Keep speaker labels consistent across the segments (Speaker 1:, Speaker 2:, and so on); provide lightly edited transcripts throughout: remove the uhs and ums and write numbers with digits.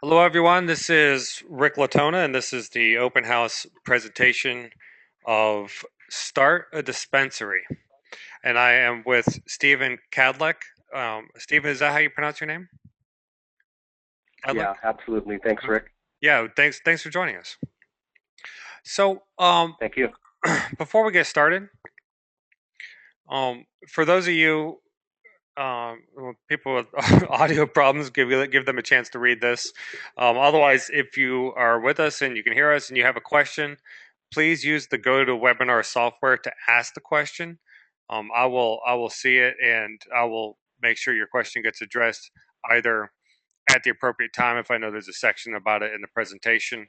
Speaker 1: Hello, everyone. This is Rick Latona, and this is the open house presentation of Start a Dispensary. And I am with Stephen Cadleck. Stephen, is that how you pronounce your name? Cadleck?
Speaker 2: Yeah, absolutely. Thanks,
Speaker 1: Okay.
Speaker 2: Rick.
Speaker 1: Yeah, thanks for joining us. So,
Speaker 2: Thank you.
Speaker 1: before we get started, for those of you people with audio problems, give them a chance to read this. Otherwise, if you are with us and you can hear us and you have a question, please use the GoToWebinar software to ask the question. I will see it and I will make sure your question gets addressed either at the appropriate time if I know there's a section about it in the presentation,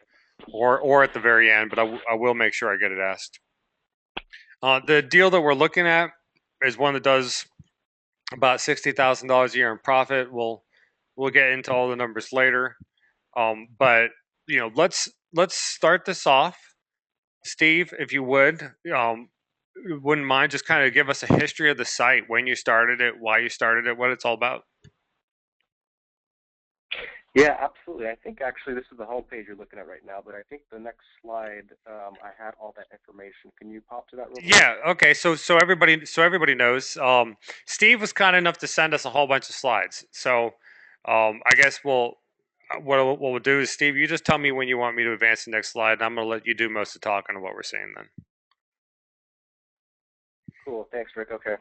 Speaker 1: or at the very end. But I will make sure I get it asked. The deal that we're looking at is one that does about $60,000 a year in profit. We'll get into all the numbers later. But let's start this off, Steve, if you would. Wouldn't mind just kind of give us a history of the site, when you started it, why you started it, what it's all about.
Speaker 2: Yeah, absolutely. I think actually this is the homepage you're looking at right now, but I think the next slide, I had all that information. Can you pop to that real quick?
Speaker 1: Yeah. Okay. So everybody knows. Steve was kind enough to send us a whole bunch of slides. So I guess what we'll do is, Steve, you just tell me when you want me to advance the next slide, and I'm going to let you do most of the talking of what we're seeing then.
Speaker 2: Cool. Thanks, Rick. Okay.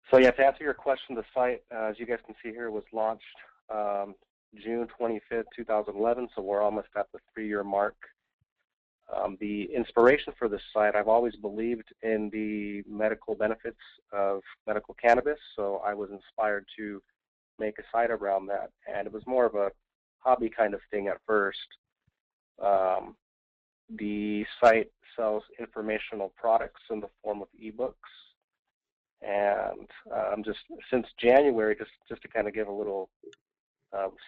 Speaker 2: So yeah, to answer your question, the site, as you guys can see here, was launched June 25th, 2011. So we're almost at the 3-year mark. The inspiration for this site, I've always believed in the medical benefits of medical cannabis. So I was inspired to make a site around that, and it was more of a hobby kind of thing at first. Um, the site sells informational products in the form of ebooks, and just since January, just to kind of give a little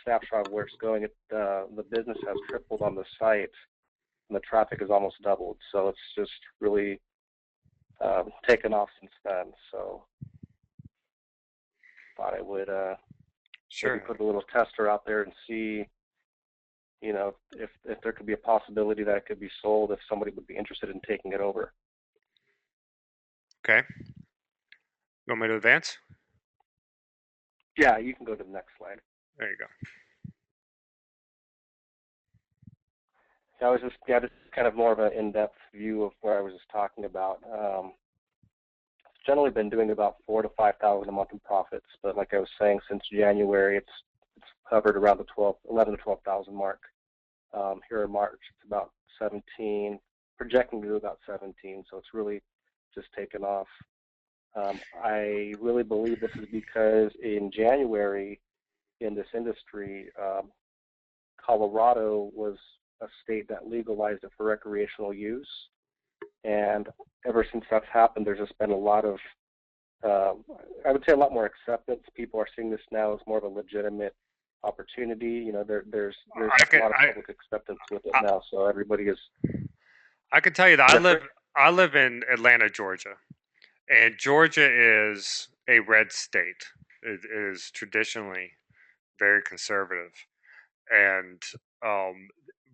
Speaker 2: snapshot of where it's going, the business has tripled on the site, and the traffic has almost doubled. So it's just really taken off since then. So thought I would maybe
Speaker 1: Sure.
Speaker 2: put a little tester out there and see, if there could be a possibility that it could be sold, if somebody would be interested in taking it over.
Speaker 1: Okay. You want me to advance?
Speaker 2: Yeah, you can go to the next slide.
Speaker 1: There you go.
Speaker 2: That was just, yeah, this is kind of more of an in-depth view of where I was just talking about. Generally been doing about 4 to 5 thousand a month in profits, but like I was saying, since January, it's hovered around the 11 to 12,000 mark. Here in March, it's about 17, projecting to do about 17. So it's really just taken off. I really believe this is because in January, in this industry, Colorado was a state that legalized it for recreational use. And ever since that's happened, there's just been a lot of, uh, I would say, a lot more acceptance. People are seeing this now as more of a legitimate opportunity. There's
Speaker 1: I
Speaker 2: a
Speaker 1: can
Speaker 2: lot of
Speaker 1: I
Speaker 2: public acceptance with it
Speaker 1: I,
Speaker 2: now. So everybody is.
Speaker 1: I can tell you that I
Speaker 2: Yes,
Speaker 1: live
Speaker 2: Rick.
Speaker 1: I live in Atlanta, Georgia, and Georgia is a red state. It is traditionally very conservative, and um,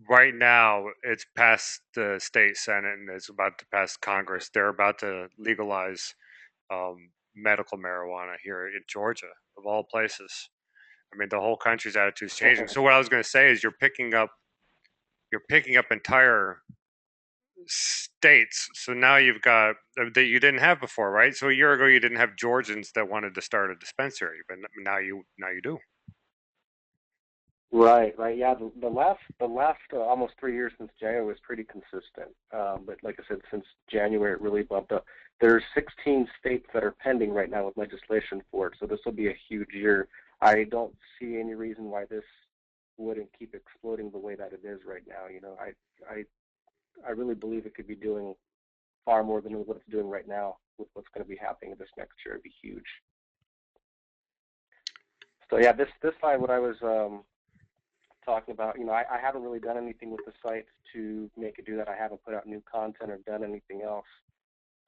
Speaker 1: right now it's passed the state senate and it's about to pass Congress. They're about to legalize medical marijuana here in Georgia, of all places. I mean, the whole country's attitude is changing. So what I was going to say is you're picking up entire states. So now you've got that you didn't have before, right? So a year ago you didn't have Georgians that wanted to start a dispensary, but now you do.
Speaker 2: Right, right. Yeah, the last almost 3 years since January was pretty consistent. But like I said, since January it really bumped up. There's 16 states that are pending right now with legislation for it, so this will be a huge year. I don't see any reason why this wouldn't keep exploding the way that it is right now. I I really believe it could be doing far more than what it's doing right now with what's going to be happening this next year. It'd be huge. So yeah, this slide, what I was talking about, I haven't really done anything with the site to make it do that. I haven't put out new content or done anything else.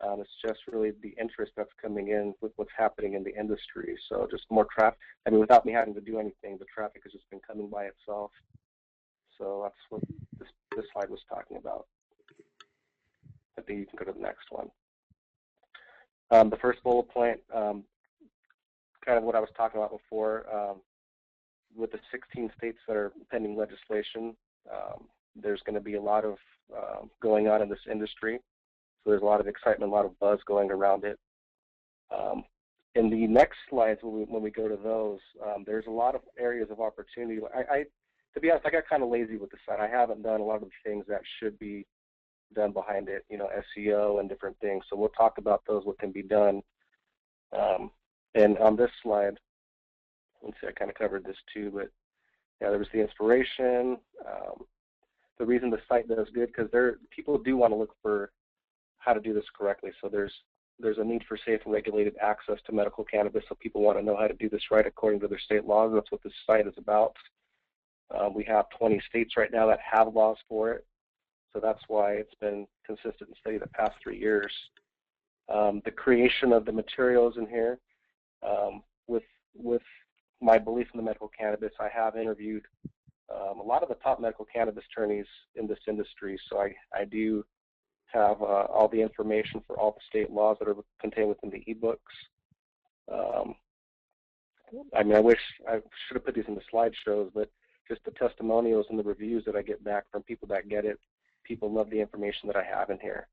Speaker 2: It's just really the interest that's coming in with what's happening in the industry. So just more traffic. I mean, without me having to do anything, the traffic has just been coming by itself. So that's what this slide was talking about. I think you can go to the next one. The first bullet point, kind of what I was talking about before, with the 16 states that are pending legislation, there's going to be a lot of going on in this industry. So there's a lot of excitement, a lot of buzz going around it. In the next slides, when we go to those, there's a lot of areas of opportunity. To be honest, I got kind of lazy with the site. I haven't done a lot of the things that should be done behind it, SEO and different things. So we'll talk about those, what can be done. And on this slide, let's see, I kind of covered this too, but yeah, there was the inspiration. The reason the site does good, because people do want to look for how to do this correctly. So there's a need for safe and regulated access to medical cannabis, so people want to know how to do this right according to their state laws. That's what this site is about. We have 20 states right now that have laws for it, so that's why it's been consistent and steady the past 3 years. The creation of the materials in here, with my belief in the medical cannabis, I have interviewed a lot of the top medical cannabis attorneys in this industry, so I do have all the information for all the state laws that are contained within the ebooks. I mean, I wish I should have put these in the slideshows, but just the testimonials and the reviews that I get back from people that get it, people love the information that I have in here.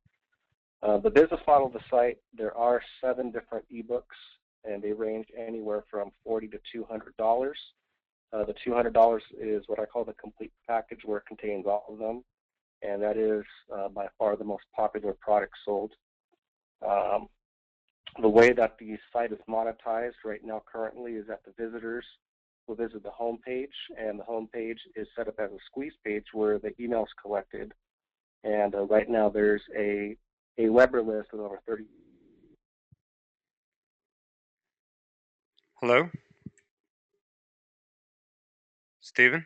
Speaker 2: The business model of the site, there are 7 different ebooks, and they range anywhere from $40 to $200. The $200 is what I call the complete package, where it contains all of them, and that is by far the most popular product sold. The way that the site is monetized right now currently is that the visitors will visit the home page, and the home page is set up as a squeeze page where the email is collected. And right now there's a Weber list of over 30.
Speaker 1: Hello, Steven?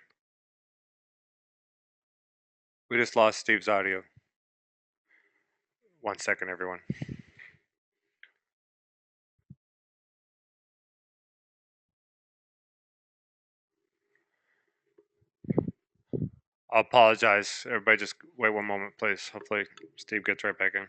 Speaker 1: We just lost Steve's audio. 1 second, everyone. I'll apologize. Everybody just wait 1 moment, please. Hopefully Steve gets right back in.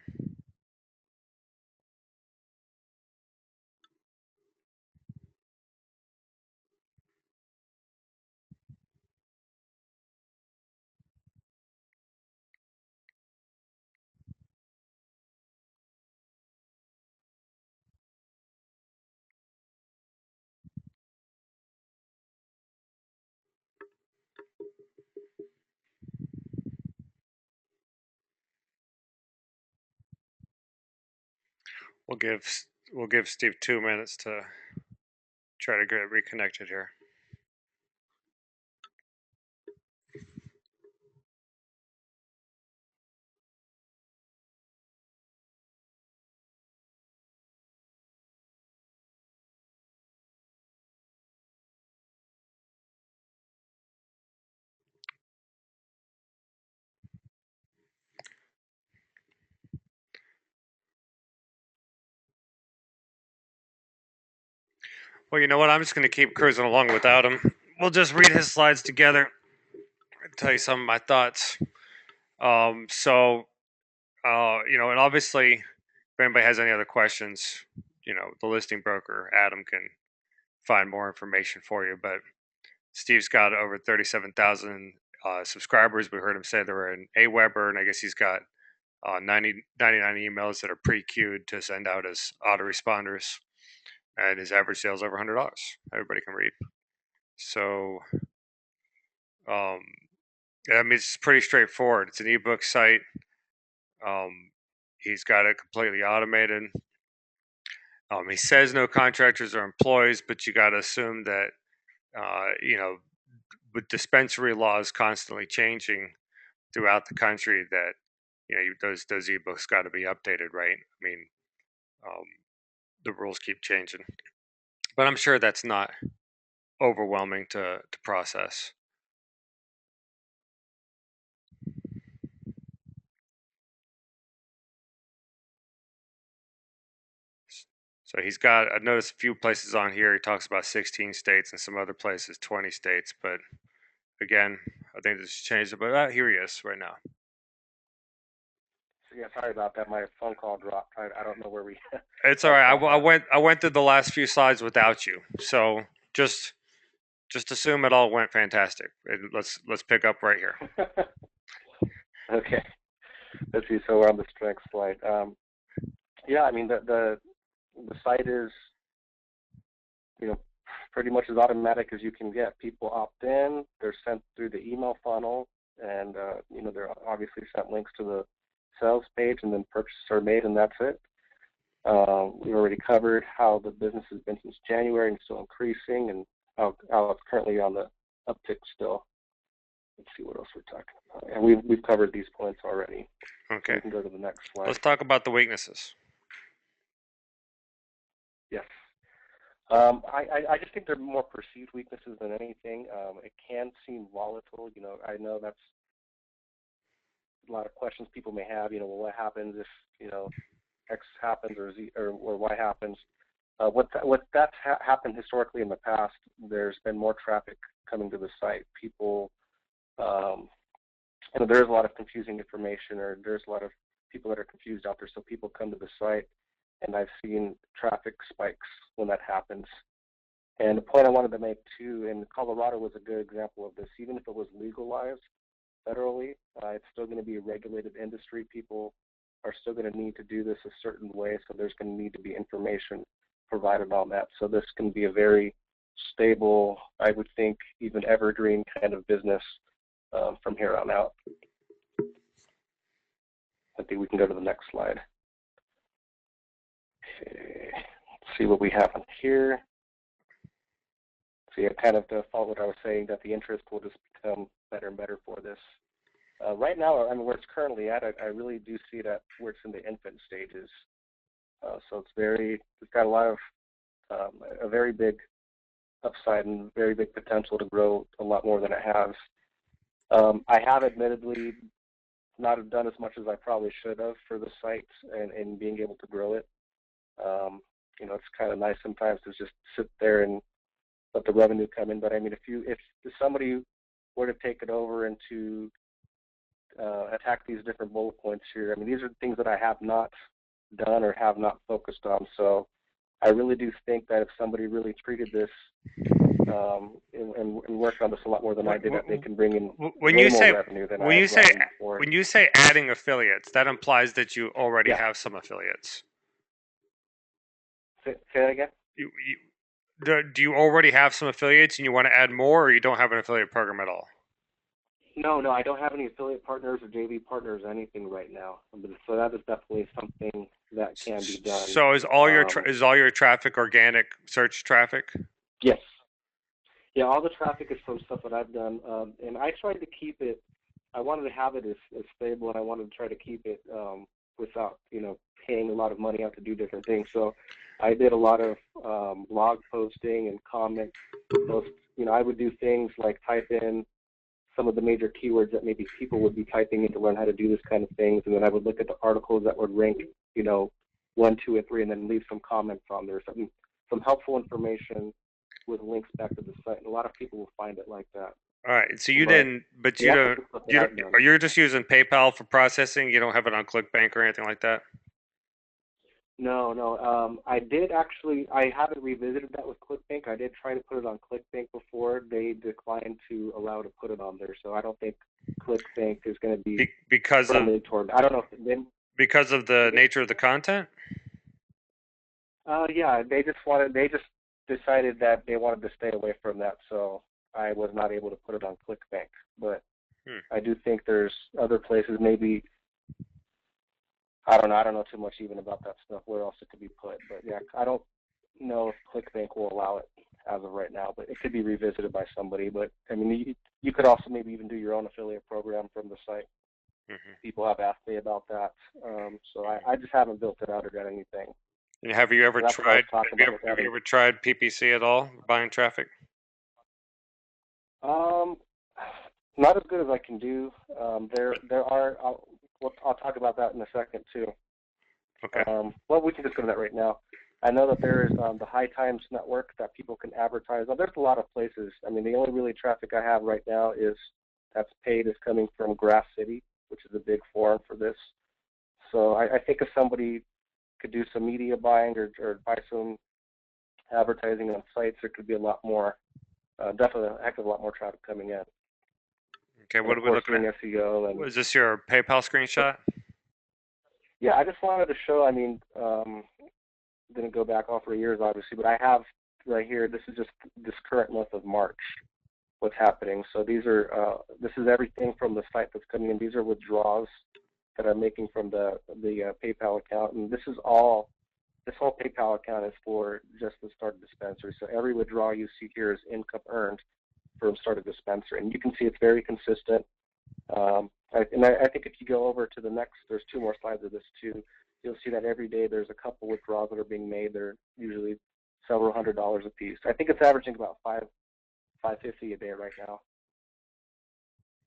Speaker 1: We'll give we'll give Steve 2 minutes to try to get reconnected here. Well, you know what? I'm just going to keep cruising along without him. We'll just read his slides together and tell you some of my thoughts. And obviously, if anybody has any other questions, the listing broker, Adam, can find more information for you. But Steve's got over 37,000 subscribers. We heard him say they were in Aweber, and I guess he's got 99 emails that are pre-queued to send out as autoresponders. And his average sales over $100. Everybody can read. So, um, I mean, it's pretty straightforward. It's an ebook site. He's got it completely automated. He says no contractors or employees, but you got to assume that, uh, you know, with dispensary laws constantly changing throughout the country, that those ebooks got to be updated, right? I mean, um, the rules keep changing, but I'm sure that's not overwhelming to process. So he's got, I noticed a few places on here, he talks about 16 states and some other places 20 states. But again, I think this changed it. But here he is right now.
Speaker 2: So yeah, sorry about that. My phone call dropped. I don't know where we
Speaker 1: It's all
Speaker 2: left
Speaker 1: right.
Speaker 2: off at.
Speaker 1: I went through the last few slides without you. So just just assume it all went fantastic. And let's pick up right here.
Speaker 2: Okay. Let's see. So we're on the strength slide. Yeah, I mean the site is, you know, pretty much as automatic as you can get. People opt in. They're sent through the email funnel, and you know, they're obviously sent links to the sales page, and then purchases are made, and that's it. We've already covered how the business has been since January and still increasing, and how it's currently on the uptick still. Let's see what else we're talking about. And we've covered these points already. So
Speaker 1: Okay.
Speaker 2: we can go to the next slide.
Speaker 1: Let's talk about the weaknesses.
Speaker 2: Yes. I just think they're more perceived weaknesses than anything. It can seem volatile. You know, I know that's a lot of questions people may have. You know, well, what happens if, you know, X happens or Z or Y happens? That's happened historically in the past. There's been more traffic coming to the site. People, you know, there's a lot of confusing information, or there's a lot of people that are confused out there. So people come to the site, and I've seen traffic spikes when that happens. And the point I wanted to make too, and Colorado was a good example of this. Even if it was legalized federally, it's still going to be a regulated industry. People are still going to need to do this a certain way, so there's going to need to be information provided on that. So this can be a very stable, I would think, even evergreen kind of business from here on out. I think we can go to the next slide. Okay. Let's see what we have on here. So yeah, kind of to follow what I was saying, that the interest will just become better and better for this. Right now, I mean, where it's currently at, I really do see that where it's in the infant stages. So it's got a lot of, a very big upside and very big potential to grow a lot more than it has. I have admittedly not done as much as I probably should have for the site and being able to grow it. You know, it's kind of nice sometimes to just sit there and let the revenue come in. But I mean, if somebody were to take it over and to attack these different bullet points here, I mean, these are things that I have not done or have not focused on. So I really do think that if somebody really treated this and worked on this a lot more than I did, that they can bring in
Speaker 1: When
Speaker 2: way
Speaker 1: you
Speaker 2: more
Speaker 1: say
Speaker 2: revenue than I
Speaker 1: when you
Speaker 2: had
Speaker 1: say
Speaker 2: brought in before.
Speaker 1: when you say adding affiliates, that implies that you already
Speaker 2: Yeah.
Speaker 1: have some affiliates.
Speaker 2: Say that again?
Speaker 1: Do you already have some affiliates and you want to add more, or you don't have an affiliate program at all?
Speaker 2: No, I don't have any affiliate partners or JV partners or anything right now. So that is definitely something that can be done.
Speaker 1: So is all your traffic organic search traffic?
Speaker 2: Yes. Yeah, all the traffic is from stuff that I've done, and I tried to keep it. I wanted to have it as stable, and I wanted to try to keep it without, you know, paying a lot of money out to do different things. So I did a lot of blog posting and comment posts. You know, I would do things like type in some of the major keywords that maybe people would be typing in to learn how to do this kind of things, and then I would look at the articles that would rank, you know, 1, 2, and 3, and then leave some comments on there, some helpful information with links back to the site. And a lot of people will find it like that.
Speaker 1: All right. So you
Speaker 2: But
Speaker 1: didn't, but
Speaker 2: that's the stuff that
Speaker 1: you don't,
Speaker 2: I've done.
Speaker 1: or you're just using PayPal for processing. You don't have it on ClickBank or anything like that.
Speaker 2: No. I did actually. I haven't revisited that with ClickBank. I did try to put it on ClickBank before. They declined to allow to put it on there, so I don't think ClickBank is going to be
Speaker 1: Because of
Speaker 2: friendly toward. I don't know if then.
Speaker 1: the nature of the content.
Speaker 2: Yeah, they just decided that they wanted to stay away from that, so I was not able to put it on ClickBank. But
Speaker 1: Hmm.
Speaker 2: I do think there's other places, maybe, I don't know. I don't know too much even about that stuff, where else it could be put. But yeah, I don't know if ClickBank will allow it as of right now, but it could be revisited by somebody. But I mean, you could also maybe even do your own affiliate program from the site.
Speaker 1: Mm-hmm.
Speaker 2: People have asked me about that, so I just haven't built it out or got anything.
Speaker 1: And have you ever
Speaker 2: So that's what I was
Speaker 1: tried?
Speaker 2: talking about with
Speaker 1: Have you
Speaker 2: having.
Speaker 1: ever tried PPC at all, buying traffic?
Speaker 2: Um, Not as good as I can do. There are. I'll talk about that in a second too.
Speaker 1: Okay.
Speaker 2: Well, we can just go to that right now. I know that there is the High Times Network that people can advertise on. There's a lot of places. I mean, the only really traffic I have right now is that's paid is coming from Grass City, which is a big forum for this. So I think if somebody could do some media buying or buy some advertising on sites, there could be a lot more, definitely a heck of a lot more traffic coming in.
Speaker 1: Okay,
Speaker 2: And
Speaker 1: what
Speaker 2: of
Speaker 1: are we
Speaker 2: course,
Speaker 1: looking
Speaker 2: doing
Speaker 1: at?
Speaker 2: SEO
Speaker 1: Was
Speaker 2: and
Speaker 1: this your PayPal screenshot?
Speaker 2: yeah, I just wanted to show. I mean, didn't go back all 3 years, obviously, but I have right here. This is just this current month of March. What's happening? So these are this is everything from the site that's coming in. These are withdrawals that I'm making from the PayPal account, and this is all. This whole PayPal account is for just the started dispensary. So every withdrawal you see here is income earned from started dispensary, and you can see it's very consistent. I think if you go over to the next, there's two more slides of this too. You'll see that every day there's a couple withdrawals that are being made. They're usually several $100s a piece. I think it's averaging about 550 a day right now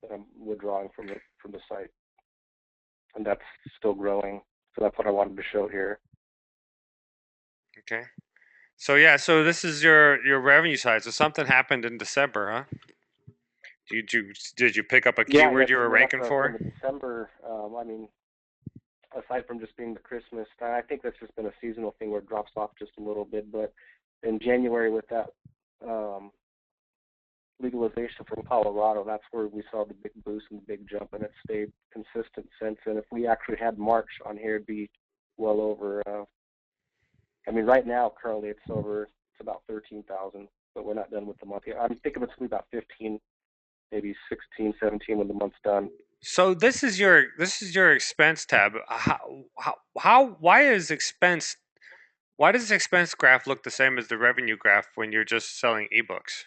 Speaker 2: that I'm withdrawing from the site, and that's still growing. So that's what I wanted to show here.
Speaker 1: Okay. So yeah, so this is your revenue side. So something happened in December, huh? Did you pick up a
Speaker 2: Yeah,
Speaker 1: keyword you were
Speaker 2: well, that's
Speaker 1: ranking
Speaker 2: what I was saying.
Speaker 1: for?
Speaker 2: The December, I mean, aside from just being the Christmas, I think that's just been a seasonal thing where it drops off just a little bit. But in January, with that um, legalization from Colorado, that's where we saw the big boost and the big jump, and it's stayed consistent since. And if we actually had March on here, it'd be well over. I mean, right now, currently, it's over. It's about 13,000, but we're not done with the month yet. I'm thinking it's going to be about 15, maybe 16, 17 when the month's done.
Speaker 1: So this is your expense tab. Why does the expense graph look the same as the revenue graph when you're just selling ebooks?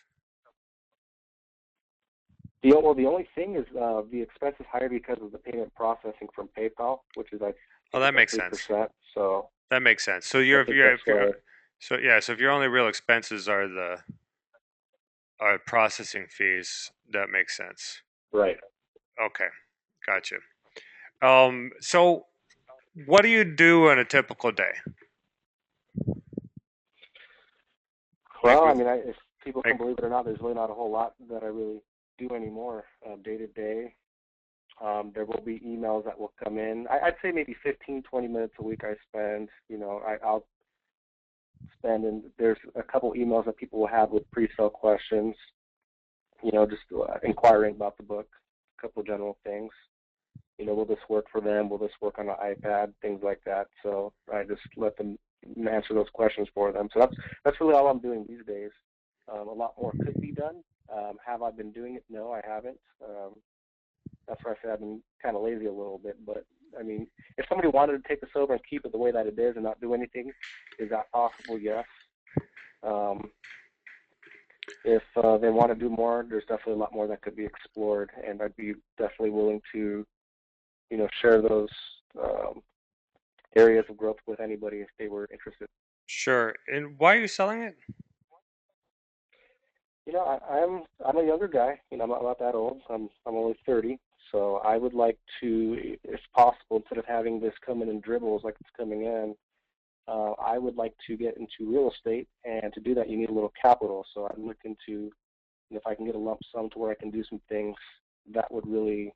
Speaker 2: The only thing is the expense is higher because of the payment processing from PayPal, which is I
Speaker 1: Oh,
Speaker 2: think
Speaker 1: that
Speaker 2: it's at
Speaker 1: makes sense.
Speaker 2: 3%. So
Speaker 1: That makes sense. So
Speaker 2: I
Speaker 1: you're if
Speaker 2: think
Speaker 1: you're
Speaker 2: that's
Speaker 1: if you're
Speaker 2: why.
Speaker 1: so yeah, so if your only real expenses are processing fees, that makes sense.
Speaker 2: Right.
Speaker 1: Okay, gotcha. So what do you do on a typical day? Like
Speaker 2: Well, I
Speaker 1: with
Speaker 2: mean, if people
Speaker 1: like
Speaker 2: can believe it or not, there's really not a whole lot that I really do anymore day to day. There will be emails that will come in. I'd say maybe 15, 20 minutes a week I spend. I'll spend, and there's a couple emails that people will have with pre-sale questions, just inquiring about the book, a couple of general things. Will this work for them? Will this work on an iPad? Things like that. So I just let them answer those questions for them. So that's really all I'm doing these days. A lot more could be done. Have I been doing it? No, I haven't. That's why I said I've been kind of lazy a little bit. But I mean, if somebody wanted to take this over and keep it the way that it is and not do anything, is that possible? Yes. Um, if they want to do more, there's definitely a lot more that could be explored, and I'd be definitely willing to, share those um, areas of growth with anybody if they were interested.
Speaker 1: sure. And why are you selling it?
Speaker 2: I'm a younger guy. I'm not that old. I'm only 30, so I would like to, if possible, instead of having this coming in dribbles like it's coming in, I would like to get into real estate, and to do that, you need a little capital. So I'm looking to, if I can get a lump sum to where I can do some things, that would really,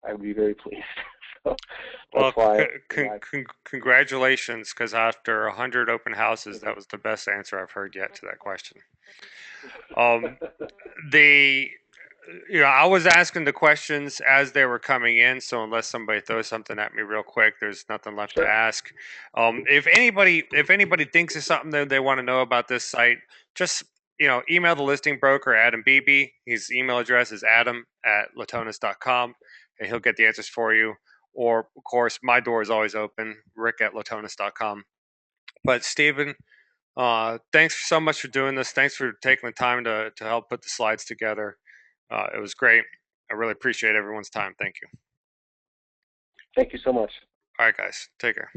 Speaker 2: I would be very pleased. So that's
Speaker 1: Well,
Speaker 2: why,
Speaker 1: congratulations, because after 100 open houses, that was the best answer I've heard yet to that question. Um, the I was asking the questions as they were coming in, so unless somebody throws something at me real quick, there's nothing left to
Speaker 2: sure.
Speaker 1: ask. If anybody thinks of something that they want to know about this site, just email the listing broker Adam Beebe. His email address is adam@latonis.com, and he'll get the answers for you. Or of course, my door is always open, rick@latonis.com. But Stephen, thanks so much for doing this. Thanks for taking the time to help put the slides together. It was great. I really appreciate everyone's time. Thank you.
Speaker 2: Thank you so much.
Speaker 1: All right, guys. Take care.